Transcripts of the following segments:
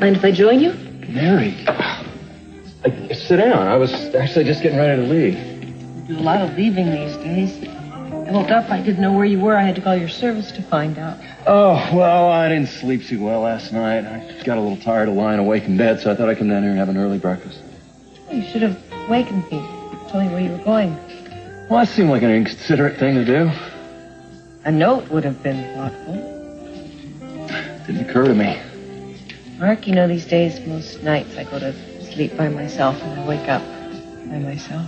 Mind if I join you? Mary. Sit down. I was actually just getting ready to leave. You do a lot of leaving these days. I woke up, I didn't know where you were. I had to call your service to find out. Oh, well, I didn't sleep too well last night. I got a little tired of lying awake in bed, so I thought I'd come down here and have an early breakfast. You should have wakened me, told me where you were going. Well, that seemed like an inconsiderate thing to do. A note would have been thoughtful. Didn't occur to me. Mark, you know, these days, most nights I go to sleep by myself and I wake up by myself.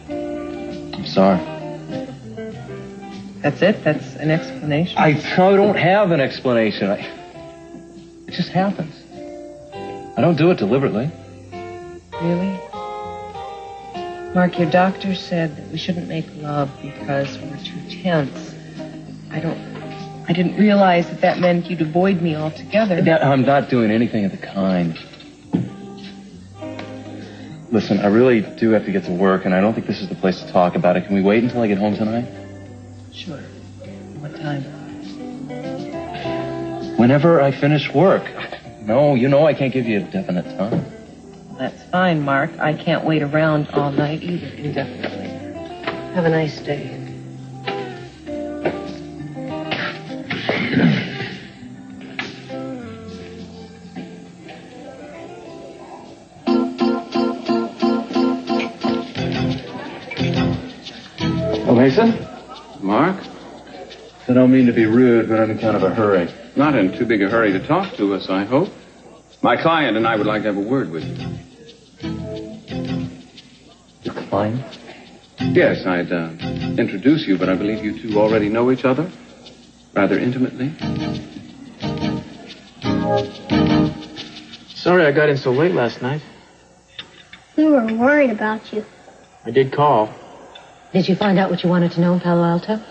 I'm sorry. That's it? That's an explanation? I don't have an explanation. It just happens. I don't do it deliberately. Really? Mark, your doctor said that we shouldn't make love because we're too tense. I didn't realize that meant you'd avoid me altogether. I'm not doing anything of the kind. Listen, I really do have to get to work, and I don't think this is the place to talk about it. Can we wait until I get home tonight? Sure. What time? Whenever I finish work. No, you know I can't give you a definite time. That's fine, Mark. I can't wait around all night either, indefinitely. Have a nice day. Oh, Mason? Mark? I don't mean to be rude, but I'm in kind of a hurry. Not in too big a hurry to talk to us, I hope. My client and I would like to have a word with you. Your client? Yes, I'd introduce you, but I believe you two already know each other rather intimately. Sorry I got in so late last night. We were worried about you. I did call. Did you find out what you wanted to know in Palo Alto?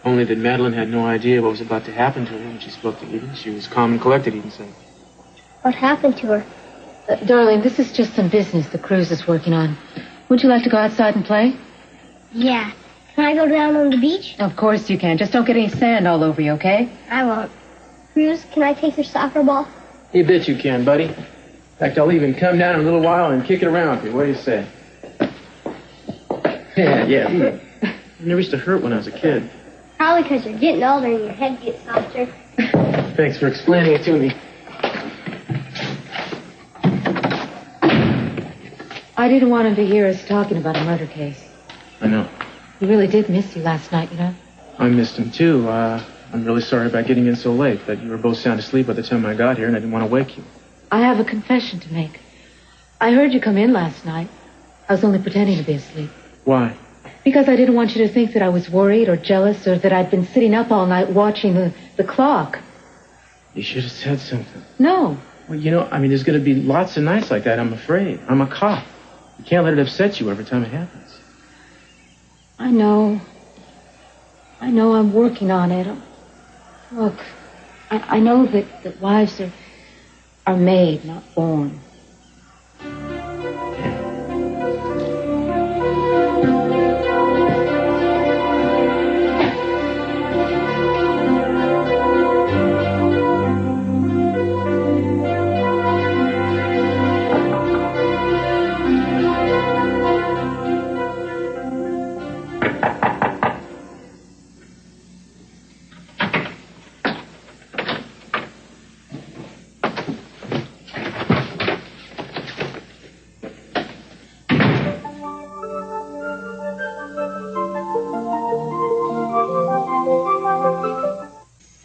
Only that Madeline had no idea what was about to happen to her when she spoke to Eden. She was calm and collected, Eden said. What happened to her? Darling, this is just some business the Cruz is working on. Would you like to go outside and play? Yeah. Can I go down on the beach? Of course you can. Just don't get any sand all over you, okay? I won't. Cruz, can I take your soccer ball? You bet you can, buddy. In fact, I'll even come down in a little while and kick it around with you. What do you say? Yeah. I never used to hurt when I was a kid. Probably because you're getting older and your head gets softer. Thanks for explaining it to me. I didn't want him to hear us talking about a murder case. I know. He really did miss you last night, you know? I missed him, too. I'm really sorry about getting in so late, but you were both sound asleep by the time I got here, and I didn't want to wake you. I have a confession to make. I heard you come in last night. I was only pretending to be asleep. Why? Because I didn't want you to think that I was worried or jealous or that I'd been sitting up all night watching the clock. You should have said something. No. Well, you know, there's going to be lots of nights like that, I'm afraid. I'm a cop. You can't let it upset you every time it happens. I know I'm working on it. Look, I know that wives are made, not born.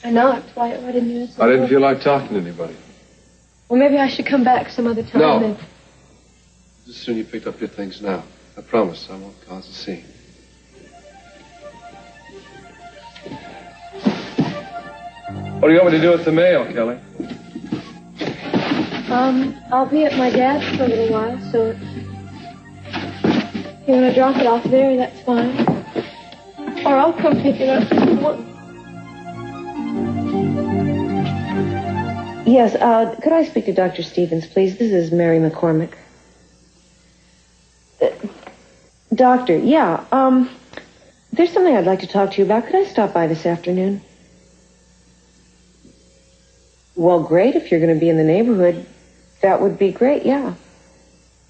I knocked. Why didn't you answer? I didn't feel like talking to anybody. Well, maybe I should come back some other time. No. And... Just as soon you picked up your things now. I promise I won't cause a scene. What do you want me to do with the mail, Kelly? I'll be at my dad's for a little while, so if you want to drop it off there, that's fine. Or I'll come pick it up. Yes, could I speak to Dr. Stevens, please? This is Mary McCormick. Doctor, yeah, there's something I'd like to talk to you about. Could I stop by this afternoon? Well, great, if you're going to be in the neighborhood. That would be great, yeah.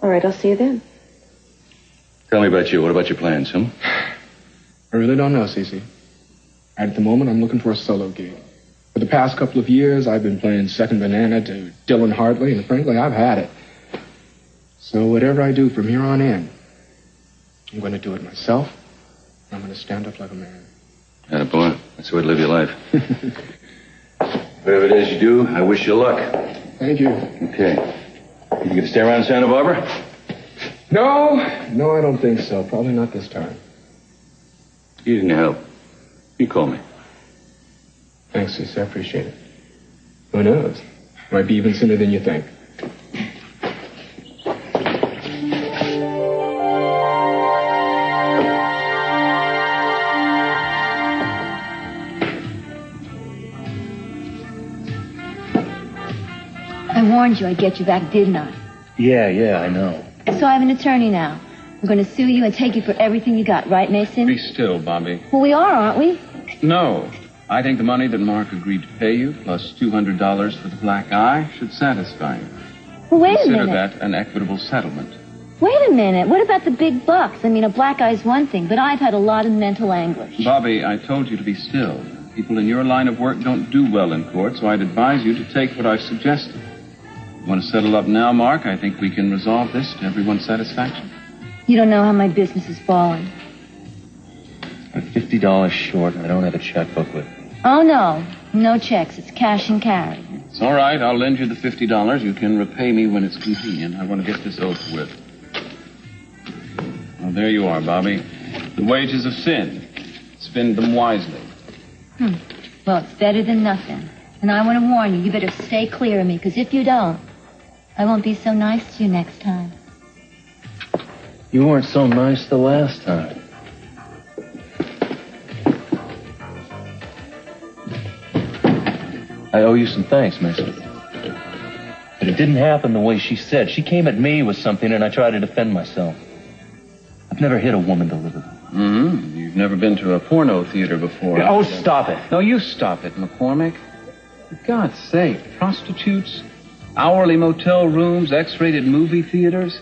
All right, I'll see you then. Tell me about you. What about your plans, huh? I really don't know, СиСи. At the moment, I'm looking for a solo gig. For the past couple of years, I've been playing second banana to Dillon Hartley, and frankly, I've had it. So whatever I do from here on in, I'm going to do it myself. I'm going to stand up like a man. Attaboy. That's the way to live your life. Whatever it is you do, I wish you luck. Thank you. Okay. You going to stay around Santa Barbara? No, I don't think so. Probably not this time. You didn't help. You call me. Thanks, sis. I appreciate it. Who knows? Might be even sooner than you think. I warned you I'd get you back, didn't I? Yeah, I know. So I have an attorney now. I'm going to sue you and take you for everything you got, right, Meyson? Be still, Bobby. Well, we are, aren't we? No. I think the money that Mark agreed to pay you, plus $200 for the black eye, should satisfy you. Well, wait a Consider minute. that an equitable settlement. Wait a minute. What about the big bucks? I mean, a black eye's one thing, but I've had a lot of mental anguish. Bobby, I told you to be still. People in your line of work don't do well in court, so I'd advise you to take what I've suggested. You want to settle up now, Mark? I think we can resolve this to everyone's satisfaction. You don't know how my business is falling. I'm $50 short, and I don't have a checkbook with me. Oh, no. No checks. It's cash and carry. It's all right. I'll lend you the $50. You can repay me when it's convenient. I want to get this over with. Well, there you are, Bobby. The wages of sin. Spend them wisely. Well, it's better than nothing. And I want to warn you, you better stay clear of me, because if you don't, I won't be so nice to you next time. You weren't so nice the last time. I owe you some thanks, Meyson. But it didn't happen the way she said. She came at me with something, and I tried to defend myself. I've never hit a woman deliberately. Mm-hmm. You've never been to a porno theater before. Oh, stop it. No, you stop it, McCormick. For God's sake, prostitutes, hourly motel rooms, X-rated movie theaters.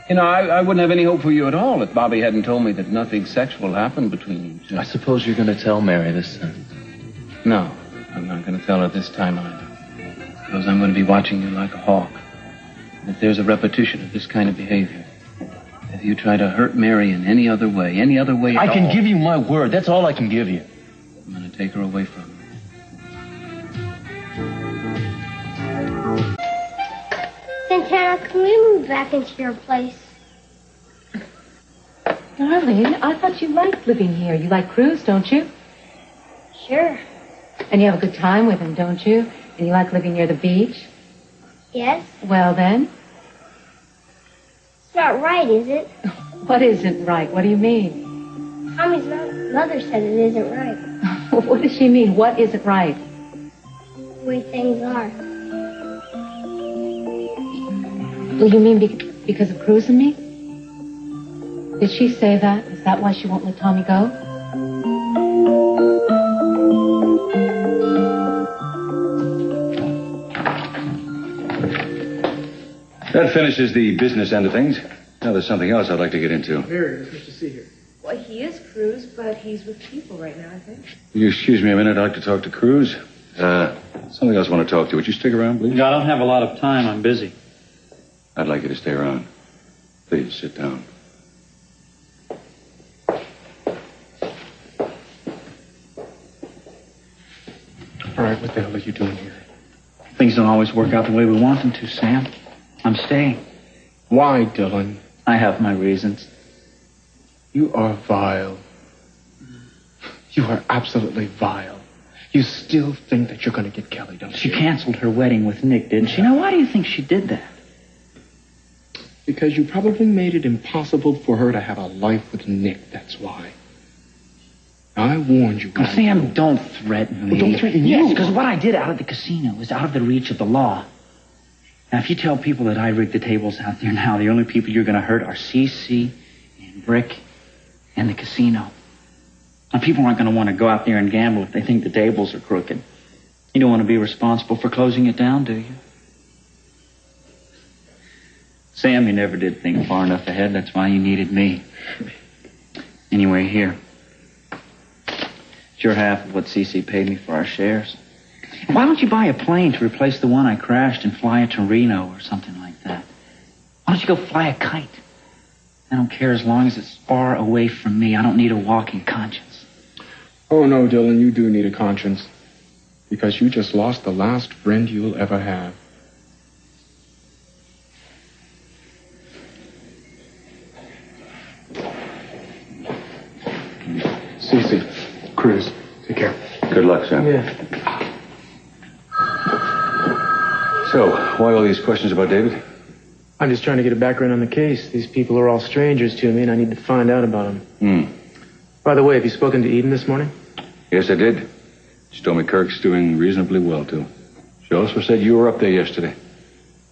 You know, I wouldn't have any hope for you at all if Bobby hadn't told me that nothing sexual happened between you two. I suppose you're going to tell Mary this time. No, I'm not going to tell her this time either. Because I'm going to be watching you like a hawk. And if there's a repetition of this kind of behavior, if you try to hurt Mary in any other way at all... I can give you my word. That's all I can give you. I'm going to take her away from you. Santana, can we move back into your place? Darling, I thought you liked living here. You like Cruz, don't you? Sure. And you have a good time with him, don't you? And you like living near the beach? Yes. Well, then? It's not right, is it? What isn't right? What do you mean? Tommy's mother said it isn't right. What does she mean? What isn't right? The way things are. Well, you mean because of Cruz and me? Did she say that? Is that why she won't let Tommy go? That finishes the business end of things. Now there's something else I'd like to get into. Mary, nice to see you. Well, he is Cruz, but he's with people right now, I think. Will you excuse me a minute? I'd like to talk to Cruz. Something else I want to talk to. Would you stick around, please? No, I don't have a lot of time. I'm busy. I'd like you to stay around. Please, sit down. All right, what the hell are you doing here? Things don't always work out the way we want them to, Sam. I'm staying. Why, Dillon? I have my reasons. You are vile. You are absolutely vile. You still think that you're going to get Kelly, don't She you? canceled her wedding with Nick, didn't she? Now, why do you think she did that? Because you probably made it impossible for her to have a life with Nick, that's why. I warned you. Oh, Sam, don't threaten me. Well, don't threaten you. Yes, because what I did out at the casino is out of the reach of the law. Now, if you tell people that I rigged the tables out there now, the only people you're going to hurt are СиСи and Brick and the casino. Now, people aren't going to want to go out there and gamble if they think the tables are crooked. You don't want to be responsible for closing it down, do you? Sam, you never did think far enough ahead. That's why you needed me. Anyway, here. It's your half of what СиСи paid me for our shares. Why don't you buy a plane to replace the one I crashed and fly it to Reno or something like that? Why don't you go fly a kite? I don't care as long as it's far away from me. I don't need a walking conscience. Oh, no, Dillon, you do need a conscience. Because you just lost the last friend you'll ever have. СиСи, Cruz, take care. Good luck, Sam. Yeah. So, why all these questions about David? I'm just trying to get a background on the case. These people are all strangers to me, and I need to find out about them. By the way, have you spoken to Eden this morning? Yes, I did. She told me Kirk's doing reasonably well, too. She also said you were up there yesterday.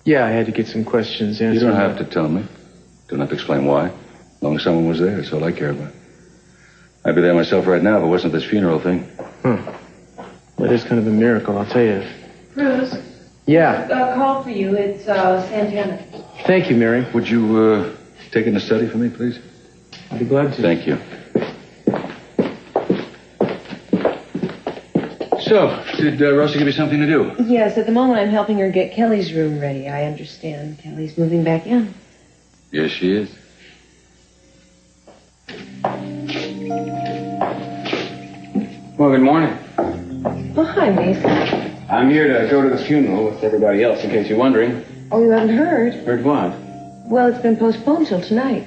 Yeah, I had to get some questions answered. You don't have to tell me. Don't have to explain why. As long as someone was there, that's all I care about. I'd be there myself right now if it wasn't this funeral thing. Huh. Well, it is kind of a miracle, I'll tell you. Cruz. Yeah. A call for you. It's Santana. Thank you, Mary. Would you take in the study for me, please? I'd be glad to. Thank you. So, did Rosie give you something to do? Yes, at the moment I'm helping her get Kelly's room ready. I understand Kelly's moving back in. Yes, she is. Well, good morning. Oh, hi, Meyson. I'm here to go to the funeral with everybody else, in case you're wondering. Oh, you haven't heard? Heard what? Well, it's been postponed till tonight.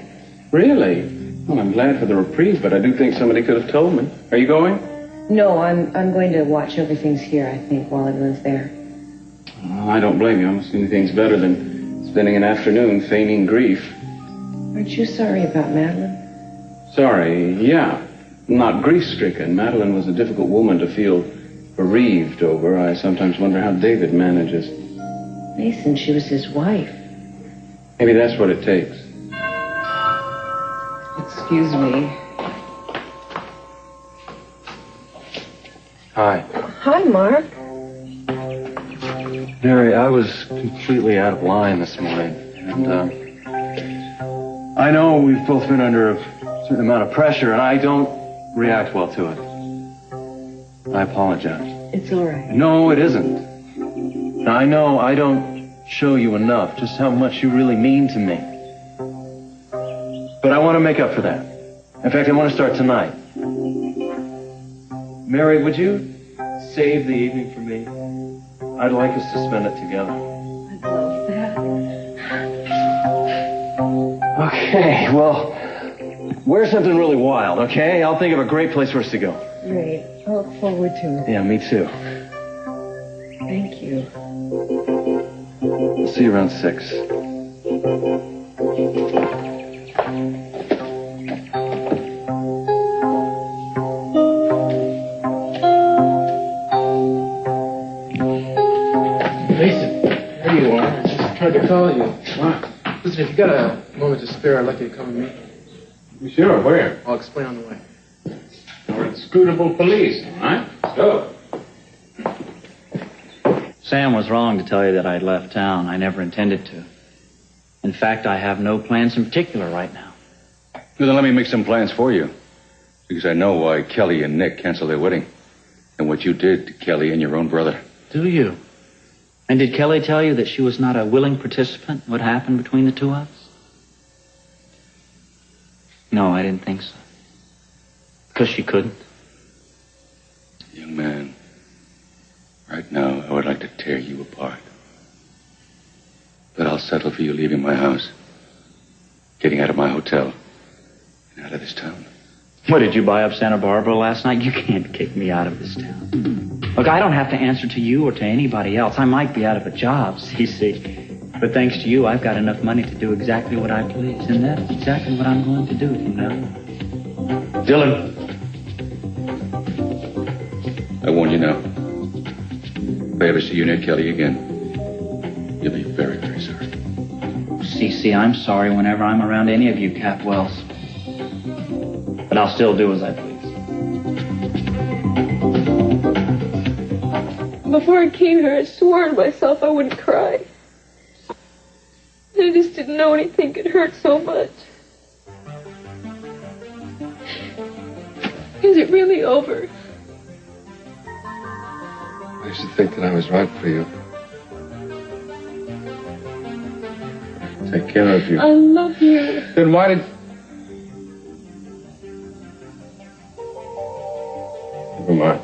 Really? Well, I'm glad for the reprieve, but I do think somebody could have told me. Are you going? No, I'm going to watch over things here, I think, while everyone's there. Well, I don't blame you. I don't see anything's better than spending an afternoon feigning grief. Aren't you sorry about Madeline? Sorry, yeah. Not grief-stricken. Madeline was a difficult woman to feel bereaved over. I sometimes wonder how David manages. Meyson, she was his wife. Maybe that's what it takes. Excuse me. Hi. Hi, Mark. Mary, I was completely out of line this morning. And, I know we've both been under a certain amount of pressure, and I don't react well to it. I apologize. It's all right. No, it isn't. Now, I know I don't show you enough just how much you really mean to me. But I want to make up for that. In fact, I want to start tonight. Mary, would you save the evening for me? I'd like us to spend it together. I'd love that. Okay, well, where's something really wild, okay? I'll think of a great place for us to go. Great. I look forward to it. Yeah, me too. Thank you. We'll see you around 6. Meyson, there you are. I just tried to call you. Wow. Listen, if you got a moment to spare, I'd like you to come with me. You sure? Where? I'll explain on the way. We're inscrutable police, all right? Go. Sam was wrong to tell you that I'd left town. I never intended to. In fact, I have no plans in particular right now. Well, then let me make some plans for you. Because I know why Kelly and Nick canceled their wedding. And what you did to Kelly and your own brother. Do you? And did Kelly tell you that she was not a willing participant in what happened between the two of us? No, I didn't think so. Because she couldn't. Young man, right now I would like to tear you apart. But I'll settle for you leaving my house, getting out of my hotel, and out of this town. What, did you buy up Santa Barbara last night? You can't kick me out of this town. Look, I don't have to answer to you or to anybody else. I might be out of a job, СиСи. But thanks to you, I've got enough money to do exactly what I please. And that's exactly what I'm going to do from now on. Dillon. I warn you now. If I ever see you near Kelly again, you'll be very, very sorry. СиСi, I'm sorry whenever I'm around any of you Capwells. But I'll still do as I please. Before I came here, I swore to myself I wouldn't cry. I I just didn't know anything could hurt so much. Is it really over? I used to think that I was right for you. Take care of you. I love you. Then why did... Never mind.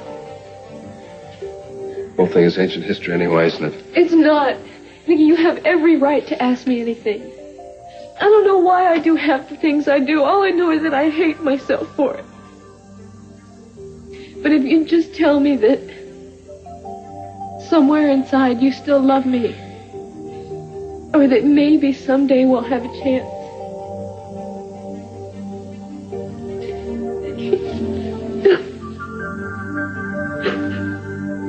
The whole thing is ancient history anyway, isn't it? It's not. Nicky, you have every right to ask me anything. I don't know why I do half the things I do. All I know is that I hate myself for it. But if you just tell me that somewhere inside you still love me, or that maybe someday we'll have a chance.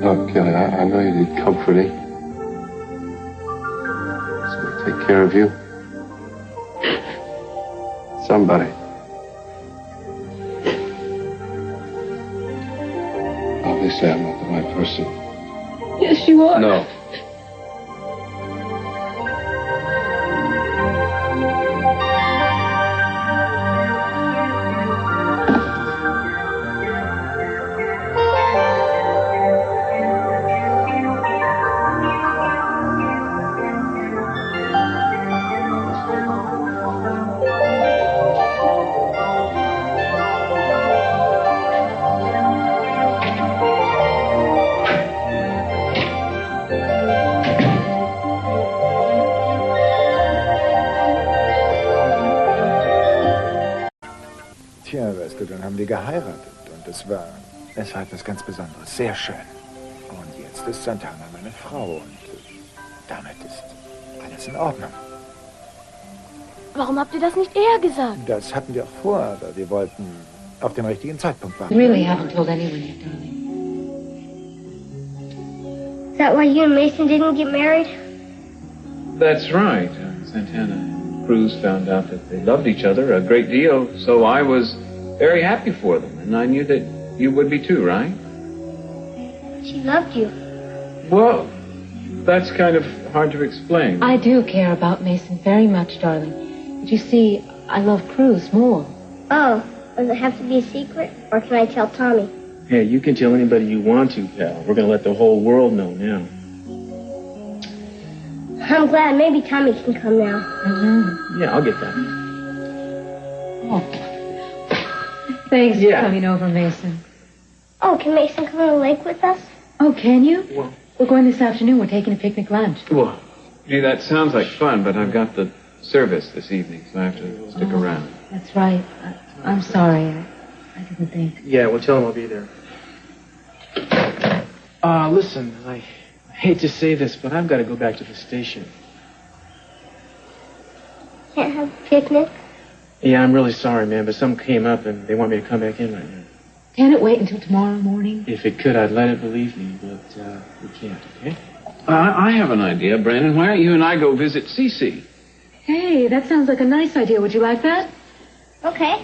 Oh, Kelly, I know you need comforting. So take care of you. Somebody. Obviously, I'm not the right person. Yes, you are. No. Dann haben wir geheiratet und es war was ganz Besonderes, sehr schön. Und jetzt ist Santana meine Frau und damit ist alles in Ordnung. Warum habt ihr das nicht eher gesagt? Das hatten wir auch vor, aber wir wollten auf den richtigen Zeitpunkt warten. You really haven't told anyone yet, darling. Is that why you and Mason didn't get married? That's right. Santana and Cruz found out that they loved each other a great deal, so I was very happy for them, and I knew that you would be too, right? She loved you. Well, that's kind of hard to explain. I do care about Mason very much, darling. But you see, I love Cruz more. Oh, does it have to be a secret, or can I tell Tommy? Hey, you can tell anybody you want to, pal. We're going to let the whole world know now. I'm glad. Maybe Tommy can come now. Mm-hmm. Yeah, I'll get that. Oh. Thanks for coming over, Mason. Oh, can Mason come to the lake with us? Oh, can you? Well, we're going this afternoon. We're taking a picnic lunch. Well, gee, that sounds like fun, but I've got the service this evening, so I have to stick around. That's right. I'm sorry. I didn't think. Yeah, well, tell him I'll be there. Listen, I hate to say this, but I've got to go back to the station. Can't have a picnic? Yeah, I'm really sorry, man, but something came up and they want me to come back in right now. Can it wait until tomorrow morning? If it could, I'd let it, believe me, but we can't, okay? I have an idea, Brandon. Why don't you and I go visit СиСи? Hey, that sounds like a nice idea. Would you like that? Okay.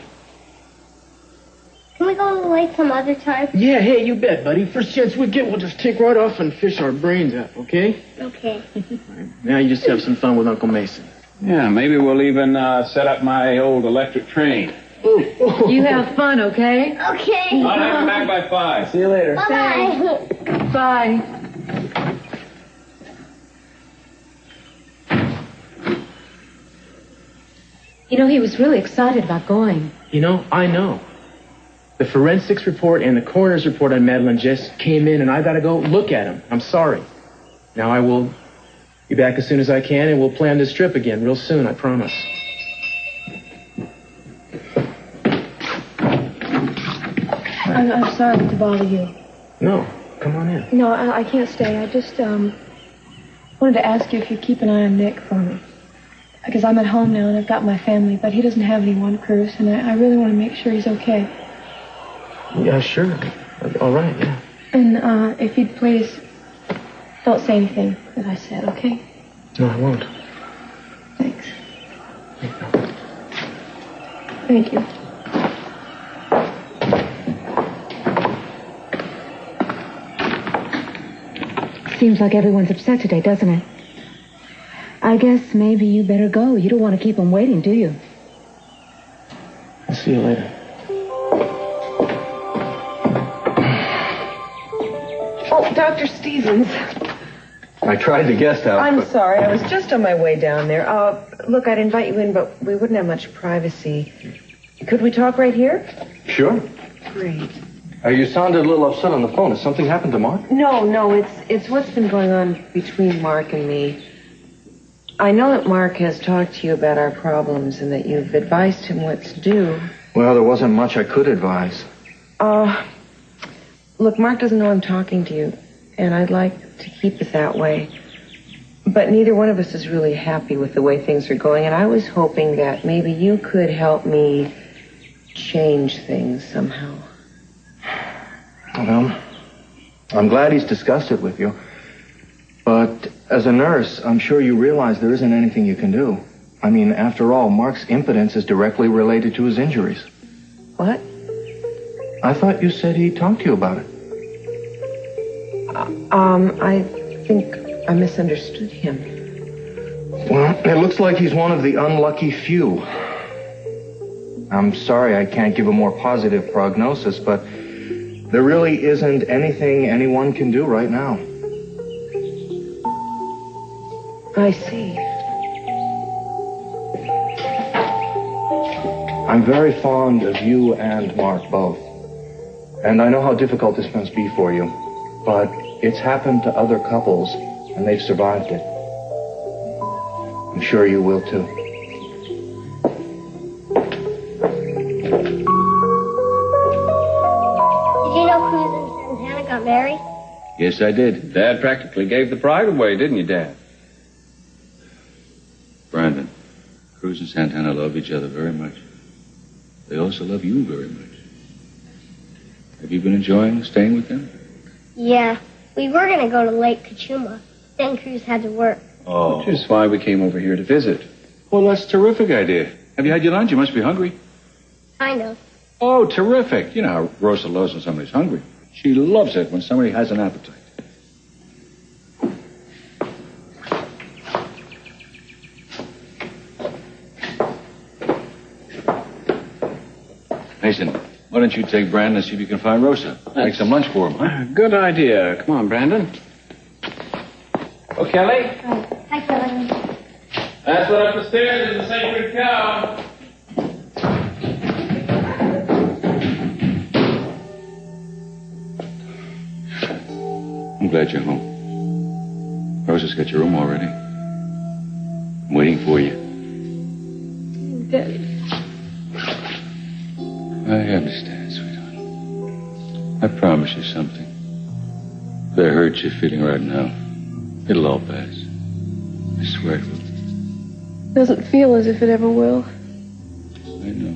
Can we go to the lake some other time? Yeah, hey, you bet, buddy. First chance we get, we'll just take right off and fish our brains out, okay? Okay. Right. Now you just have some fun with Uncle Mason. Yeah, maybe we'll even set up my old electric train. You have fun, okay? Okay. I'll have you back by 5. See you later. Bye-bye. Bye. You know, he was really excited about going. You know, I know. The forensics report and the coroner's report on Madeline just came in, and I gotta go look at them. I'm sorry. Now I will be back as soon as I can, and we'll plan this trip again real soon, I promise. I'm sorry to bother you. No, come on in. No, I can't stay. I just wanted to ask you if you'd keep an eye on Nick for me. Because I'm at home now and I've got my family, but he doesn't have anyone, Cruz, and I really want to make sure he's okay. Yeah, sure. All right, yeah. And if you'd please, don't say anything that I said, okay? No, I won't. Thanks. Thank you. Seems like everyone's upset today, doesn't it? I I guess maybe you better go. You don't want to keep him waiting, do you? I'll see you later. Oh, Dr. Stevens. I tried the guest house. I'm sorry. I was just on my way down there. Look, I'd invite you in, but we wouldn't have much privacy. Could we talk right here? Sure. Great. You sounded a little upset on the phone. Has something happened to Mark? No, it's what's been going on between Mark and me. I know that Mark has talked to you about our problems and that you've advised him what to do. Well, there wasn't much I could advise. Look, Mark doesn't know I'm talking to you, and I'd like to keep it that way. But neither one of us is really happy with the way things are going, and I was hoping that maybe you could help me change things somehow. Well, I'm glad he's discussed it with you. But as a nurse, I'm sure you realize there isn't anything you can do. I mean, after all, Mark's impotence is directly related to his injuries. What? I thought you said he talked to you about it. I think I misunderstood him. Well, it looks like he's one of the unlucky few. I'm sorry I can't give a more positive prognosis, but there really isn't anything anyone can do right now. I see. I'm very fond of you and Mark both. And I know how difficult this must be for you. But it's happened to other couples, and they've survived it. I'm sure you will too. Did you know Cruz and Santana got married? Yes, I did. Dad practically gave the bride away, didn't you, Dad? Brandon, Cruz and Santana love each other very much. They also love you very much. Have you been enjoying staying with them? Yeah. We were going to go to Lake Cachuma. Then Cruz had to work. Oh. Which is why we came over here to visit. Well, that's a terrific idea. Have you had your lunch? You must be hungry. Kind of. Oh, terrific. You know how Rosa loves when somebody's hungry. She loves it when somebody has an appetite. Mason, why don't you take Brandon and see if you can find Rosa? Make some lunch for him, huh? Good idea. Come on, Brandon. Oh, Kelly? Hi, Kelly. That's what up the stairs is the sacred cow. I'm glad you're home. Rosa's got your room already. I'm waiting for you. Daddy. I understand, sweetheart. I promise you something. The hurt you're feeling right now, it'll all pass. I swear it will. Doesn't feel as if it ever will. I know.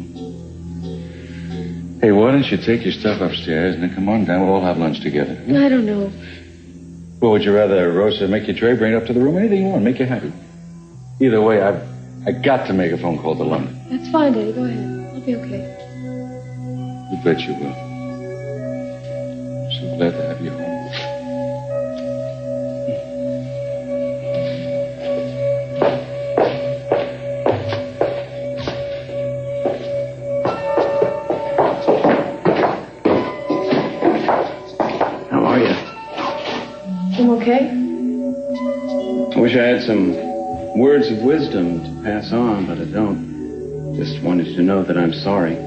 Hey, why don't you take your stuff upstairs and then come on down? We'll all have lunch together. I don't know. Well, would you rather Rosa make your tray, bring it up to the room? Anything you want, make you happy. Either way, I got to make a phone call to London. That's fine, Daddy. Go ahead. I'll be okay. You bet you will. I'm so glad to have you home. How are you? I'm okay. I wish I had some words of wisdom to pass on, but I don't. Just wanted you to know that I'm sorry.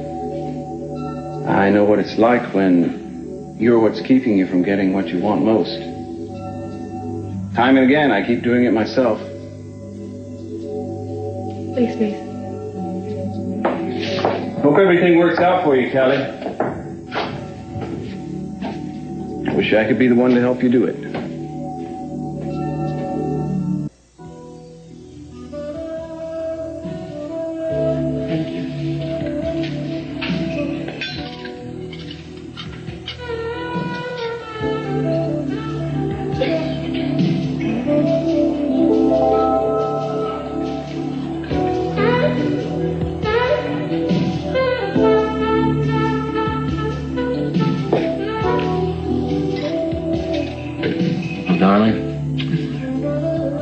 I know what it's like when you're what's keeping you from getting what you want most. Time and again, I keep doing it myself. Thanks, Mason. Hope everything works out for you, Kelly. Wish I could be the one to help you do it.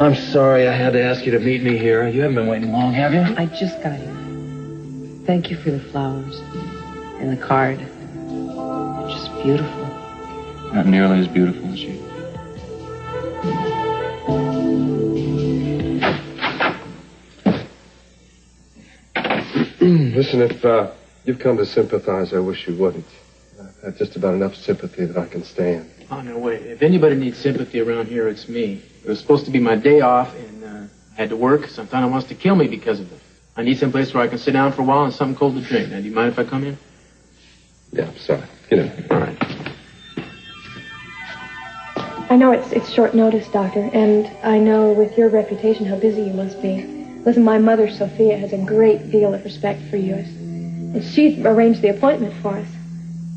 I'm sorry I had to ask you to meet me here. You haven't been waiting long, have you? I just got here. Thank you for the flowers and the card. They're just beautiful. Not nearly as beautiful as you. Listen, if you've come to sympathize, I wish you wouldn't. I've had just about enough sympathy that I can stand. Oh, no, wait. If anybody needs sympathy around here, it's me. It was supposed to be my day off, and I had to work. Santana wants to kill me because of it. I need someplace where I can sit down for a while and something cold to drink. Now, do you mind if I come in? Yeah, I'm sorry. Get in. All right. I know it's short notice, Doctor, and I know with your reputation how busy you must be. Listen, my mother, Sophia, has a great deal of respect for you. And she arranged the appointment for us.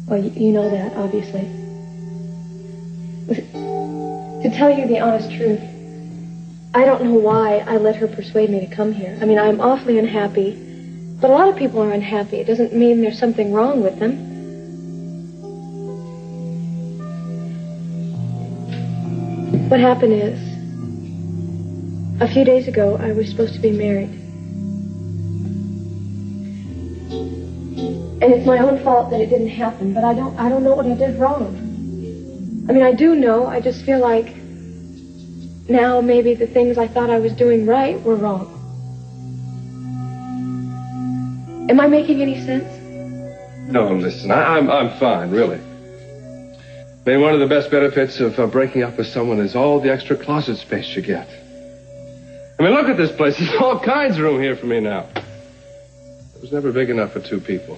Well, you know that, obviously. To tell you the honest truth, I don't know why I let her persuade me to come here. I mean, I'm awfully unhappy, but a lot of people are unhappy. It doesn't mean there's something wrong with them. What happened is, a few days ago, I was supposed to be married. And it's my own fault that it didn't happen, but I don't know what I did wrong. I mean, I do know, I just feel like now maybe the things I thought I was doing right were wrong. Am I making any sense? No, listen, I'm fine, really. I mean, one of the best benefits of breaking up with someone is all the extra closet space you get. I mean, look at this place. There's all kinds of room here for me now. It was never big enough for two people.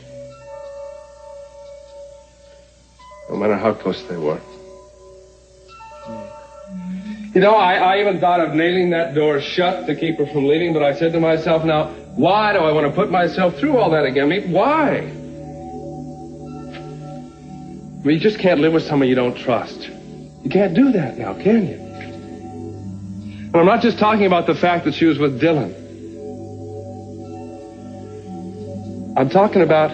No matter how close they were. You know, I even thought of nailing that door shut to keep her from leaving, but I said to myself, now, why do I want to put myself through all that again? I mean, why? I mean, you just can't live with someone you don't trust. You can't do that now, can you? And I'm not just talking about the fact that she was with Dillon. I'm talking about,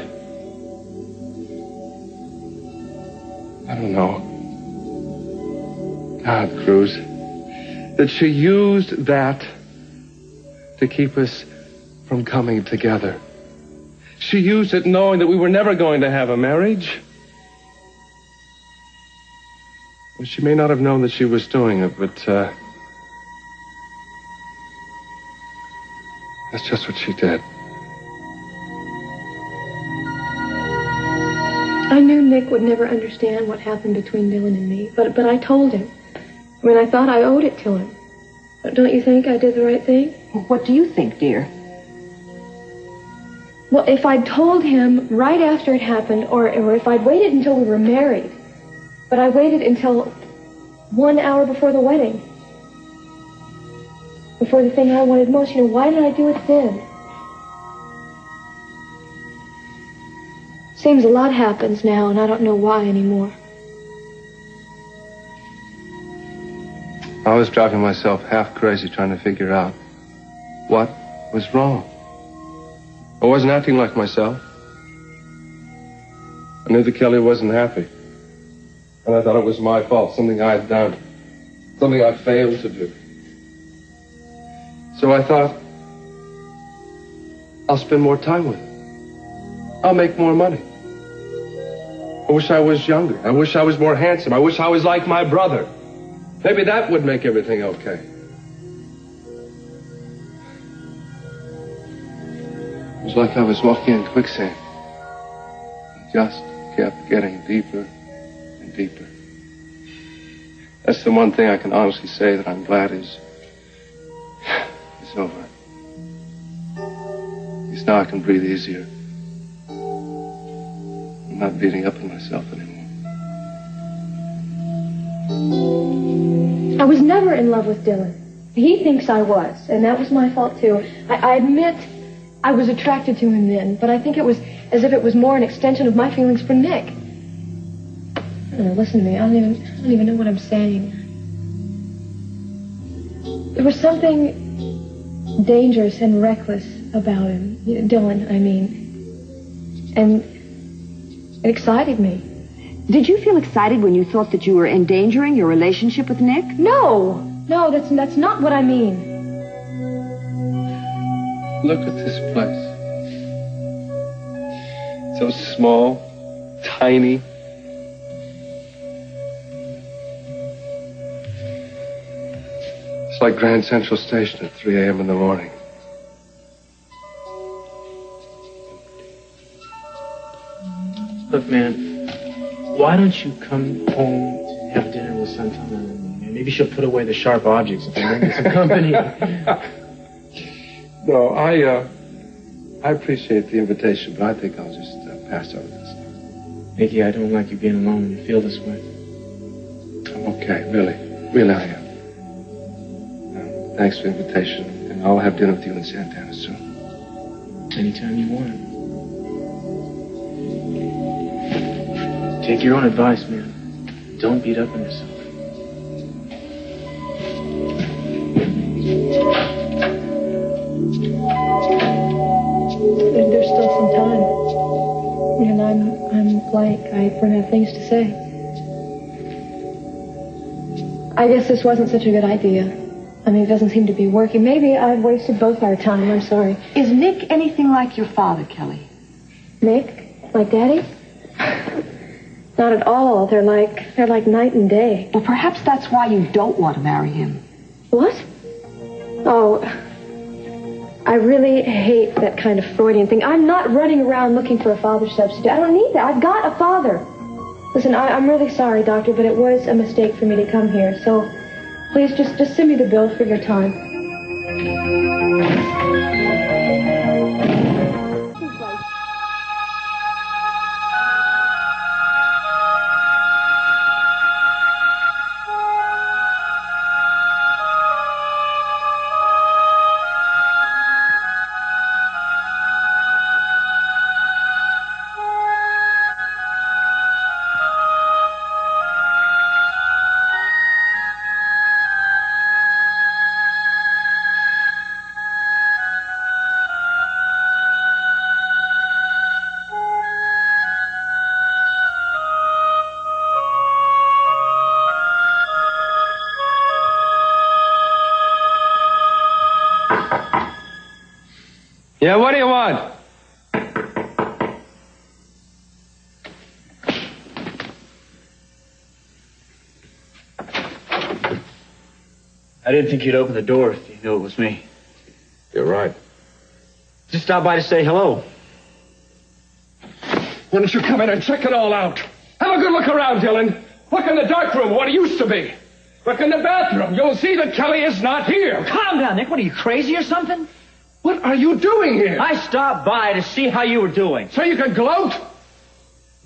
I don't know, God, Cruz, that she used that to keep us from coming together. She used it knowing that we were never going to have a marriage. Well, she may not have known that she was doing it, but that's just what she did. I knew Nick would never understand what happened between Dillon and me, but I told him. I mean, I thought I owed it to him. Don't you think I did the right thing? Well, what do you think, dear? Well, if I'd told him right after it happened, or if I'd waited until we were married, but I waited until 1 hour before the wedding, before the thing I wanted most, you know, why did I do it then? Seems a lot happens now, and I don't know why anymore. I was driving myself half crazy trying to figure out what was wrong. I wasn't acting like myself. I knew that Kelly wasn't happy. And I thought it was my fault, something I had done, something I failed to do. So I thought, I'll spend more time with her. I'll make more money. I wish I was younger. I wish I was more handsome. I wish I was like my brother. Maybe that would make everything okay. It was like I was walking in quicksand. It just kept getting deeper and deeper. That's the one thing I can honestly say that I'm glad is over. At least now I can breathe easier. I'm not beating up on myself anymore. I was never in love with Dillon. He thinks I was, and that was my fault too. I admit I was attracted to him then, but I think it was as if it was more an extension of my feelings for Nick. Listen to me, I don't even know what I'm saying. There was something dangerous and reckless about him, Dillon, I mean. And it excited me. Did you feel excited when you thought that you were endangering your relationship with Nick? No! No, that's not what I mean. Look at this place. So small, tiny. It's like Grand Central Station at 3 a.m. in the morning. Look, man, why don't you come home to have dinner with Santana and me? Maybe she'll put away the sharp objects if I bring you some company. No, I appreciate the invitation, but I think I'll just pass over this. Mickey, I don't like you being alone when you feel this way. I'm okay, really. Really, I am. Thanks for the invitation, and I'll have dinner with you in Santana soon. Anytime you want. Take your own advice, man. Don't beat up on yourself. There's still some time. And I'm blank. I don't have things to say. I guess this wasn't such a good idea. I mean, it doesn't seem to be working. Maybe I've wasted both our time. I'm sorry. Is Nick anything like your father, Kelly? Nick? Like Daddy? Not at all. They're like night and day. Well, perhaps that's why you don't want to marry him. What? Oh, I really hate that kind of Freudian thing. I'm not running around looking for a father substitute. I don't need that. I've got a father. Listen, I'm really sorry, Doctor, but it was a mistake for me to come here. So please just send me the bill for your time. Yeah, what do you want? I didn't think you'd open the door if you knew it was me. You're right. Just stopped by to say hello. Why don't you come in and check it all out? Have a good look around, Dillon. Look in the dark room, what it used to be. Look in the bathroom. You'll see that Kelly is not here. Calm down, Nick. What, are you crazy or something? What are you doing here? I stopped by to see how you were doing. So you can gloat?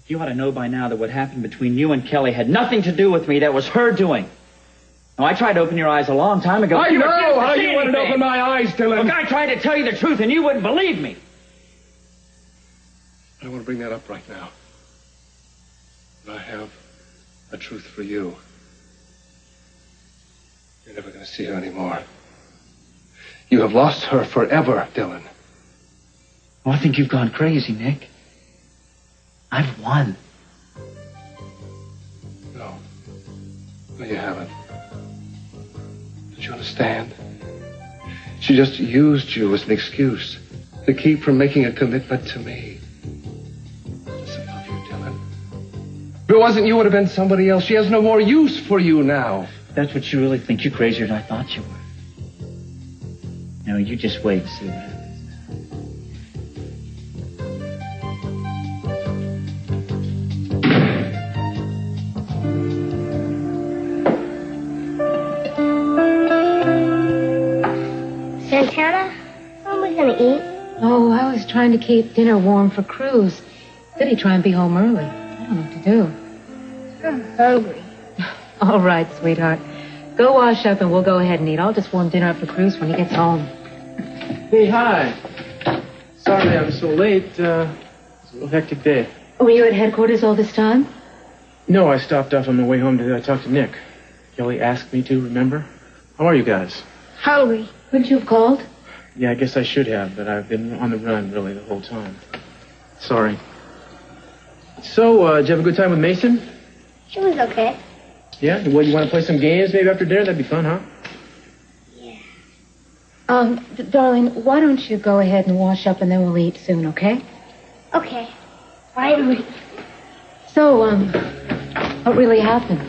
You ought to know by now that what happened between you and Kelly had nothing to do with me. That was her doing. Now, I tried to open your eyes a long time ago. I know how you wanted to open my eyes, Dillon. Look, I tried to tell you the truth, and you wouldn't believe me. I don't want to bring that up right now. But I have a truth for you. You're never going to see her anymore. You have lost her forever, Dillon. Oh, I think you've gone crazy, Nick. I've won. No, you haven't. Don't you understand? She just used you as an excuse to keep from making a commitment to me. She doesn't love you, Dillon. If it wasn't you, it would have been somebody else. She has no more use for you now. That's what you really think. You're crazier than I thought you were. No, you just wait and see what happens. Santana, what are we gonna eat? Oh, I was trying to keep dinner warm for Cruz. Said he'd try and be home early. I don't know what to do. I'm hungry. All right, sweetheart. Go wash up and we'll go ahead and eat. I'll just warm dinner up for Cruz when he gets home. Hey, hi. Sorry I'm so late. It's a real hectic day. Were you at headquarters all this time? No, I stopped off on my way home to talk to Nick. Kelly asked me to, remember? How are you guys? Hungry. Wouldn't you have called? Yeah, I guess I should have, but I've been on the run, really, the whole time. Sorry. So, did you have a good time with Meyson? She was okay. Yeah? Well, you want to play some games maybe after dinner? That'd be fun, huh? Darling, why don't you go ahead and wash up and then we'll eat soon, okay? Okay. Finally. So, what really happened?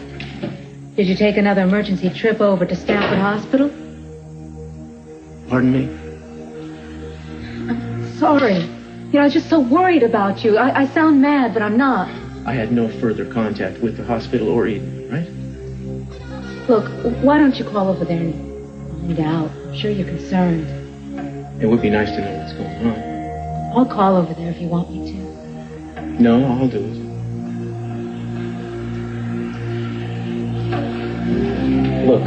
Did you take another emergency trip over to Stanford Hospital? Pardon me? I'm sorry. You know, I was just so worried about you. I sound mad, but I'm not. I had no further contact with the hospital or Eden, right? Look, why don't you call over there and find out? I'm sure you're concerned. It would be nice to know what's going on. I'll call over there if you want me to. No, I'll do it. Look,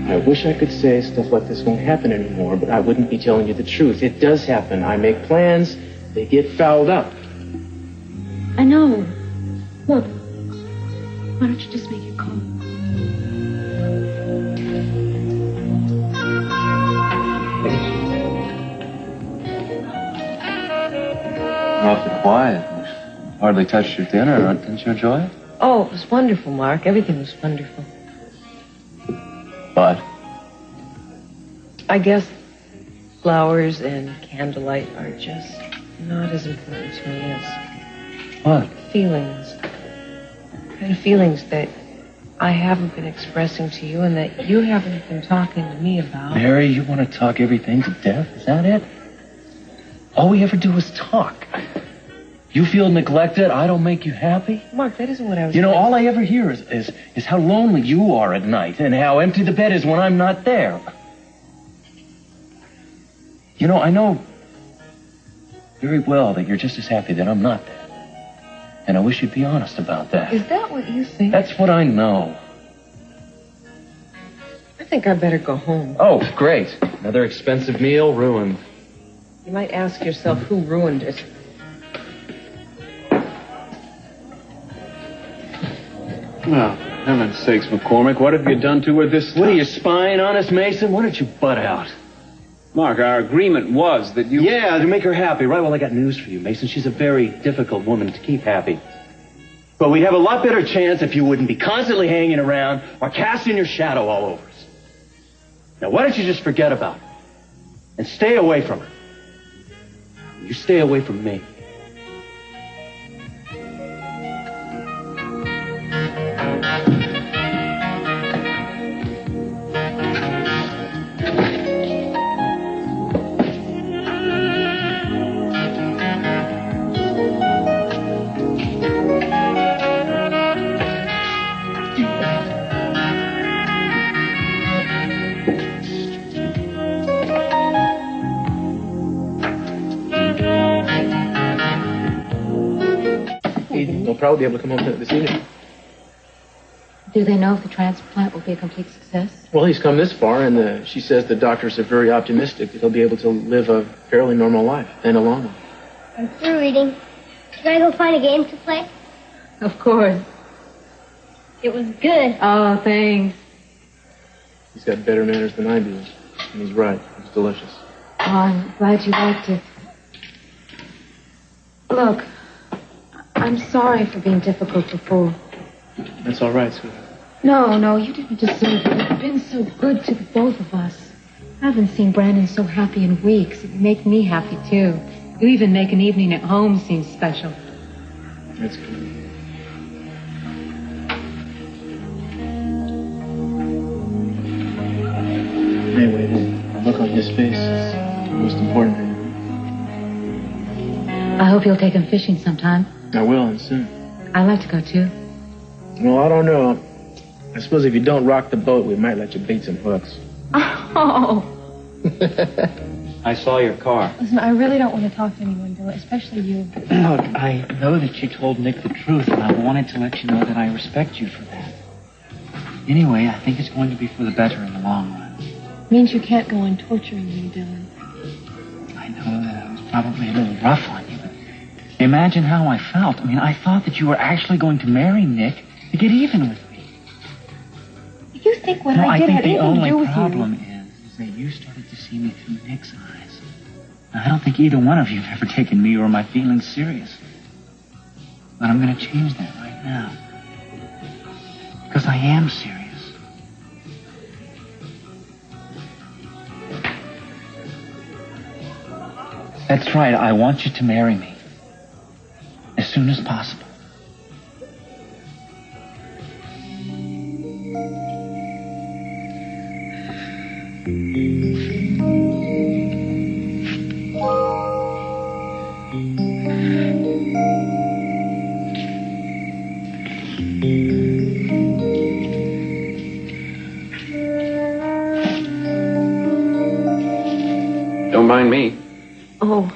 I wish I could say stuff like this won't happen anymore, but I wouldn't be telling you the truth. It does happen. I make plans, they get fouled up. I know. Look, why don't you just make it call? Awfully quiet. Hardly touched your dinner. Didn't you enjoy it? Oh, it was wonderful, Mark. Everything was wonderful. But? I guess flowers and candlelight are just not as important to me as What? feelings. Kind of feelings that I haven't been expressing to you and that you haven't been talking to me about. Mary, you want to talk everything to death? Is that it? All we ever do is talk. You feel neglected, I don't make you happy? Mark, that isn't what I was You know, saying. all I ever hear is how lonely you are at night and how empty the bed is when I'm not there. You know, I know very well that you're just as happy that I'm not there. And I wish you'd be honest about that. Is that what you think? That's what I know. I think I better go home. Oh, great. Another expensive meal ruined. You might ask yourself who ruined it. Well, heaven's sakes, McCormick, what have you done to her this time? What are you spying on us, Mason? Why don't you butt out? Mark, our agreement was that you... Yeah, to make her happy. Right, well, I got news for you, Mason. She's a very difficult woman to keep happy. But we'd have a lot better chance if you wouldn't be constantly hanging around or casting your shadow all over us. Now, why don't you just forget about her and stay away from her? You stay away from me. They'll probably be able to come home this evening. Do they know if the transplant will be a complete success? Well, he's come this far, and she says the doctors are very optimistic that he'll be able to live a fairly normal life and a long one. I'm through reading. Can I go find a game to play? Of course. It was good. Oh, thanks. He's got better manners than I do, and he's right. It's delicious. Oh, I'm glad you liked it. Look, I'm sorry for being difficult before. That's all right, sweetheart. No, you didn't deserve it. You've been so good to the both of us. I haven't seen Brandon so happy in weeks. It make me happy, too. You even make an evening at home seem special. That's good. Anyway, the look on his face is the most important thing. I hope you'll take him fishing sometime. I will, and soon. I'd like to go, too. Well, I don't know. I suppose if you don't rock the boat, we might let you bait some hooks. Oh. I saw your car. Listen, I really don't want to talk to anyone, Dilla, especially you. Look, I know that you told Nick the truth, and I wanted to let you know that I respect you for that. Anyway, I think it's going to be for the better in the long run. Means you can't go on torturing me, Dillon. I know that I was probably a little rough on you, but imagine how I felt. I mean, I thought that you were actually going to marry Nick to get even with me. You think what I did had anything to do with you? I think the only problem is that you started to see me through Nick's eyes. Now, I don't think either one of you have ever taken me or my feelings serious. But I'm going to change that right now. Because I am serious. That's right. I want you to marry me. As soon as possible. Don't mind me. Oh.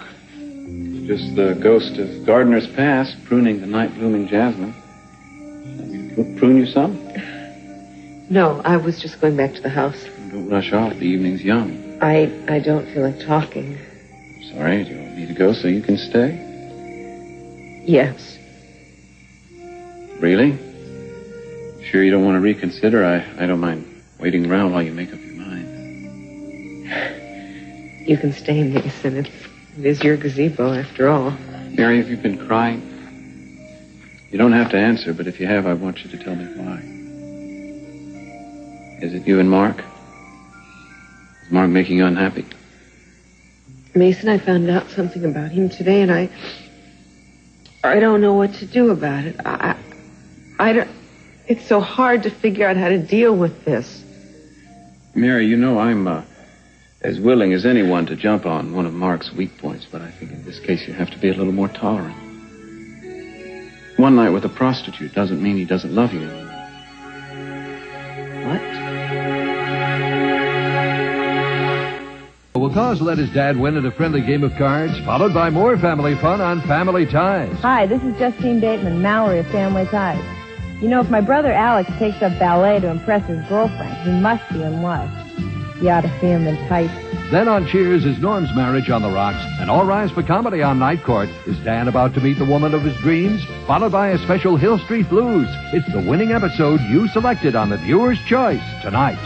Just the ghost of gardener's past, pruning the night-blooming jasmine. Prune you some? No, I was just going back to the house. Don't rush off. The evening's young. I don't feel like talking. Sorry, do you want me to go so you can stay? Yes. Really? Sure you don't want to reconsider? I don't mind waiting around while you make up your mind. You can stay, Mason. It is your gazebo, after all. Mary, have you been crying? You don't have to answer, but if you have, I want you to tell me why. Is it you and Mark? Is Mark making you unhappy? Mason, I found out something about him today, and I don't know what to do about it. I don't... It's so hard to figure out how to deal with this. Mary, you know I'm as willing as anyone to jump on one of Mark's weak points, but I think in this case you have to be a little more tolerant. One night with a prostitute doesn't mean he doesn't love you anymore. Will Cause let his dad win at a friendly game of cards, followed by more family fun on Family Ties. Hi, this is Justine Bateman, Mallory of Family Ties. You know, if my brother Alex takes up ballet to impress his girlfriend, he must be in love. You ought to see him in tights. Then on Cheers is Norm's Marriage on the Rocks, and All Rise for Comedy on Night Court. Is Dan about to meet the woman of his dreams? Followed by a special Hill Street Blues. It's the winning episode you selected on the viewer's choice tonight.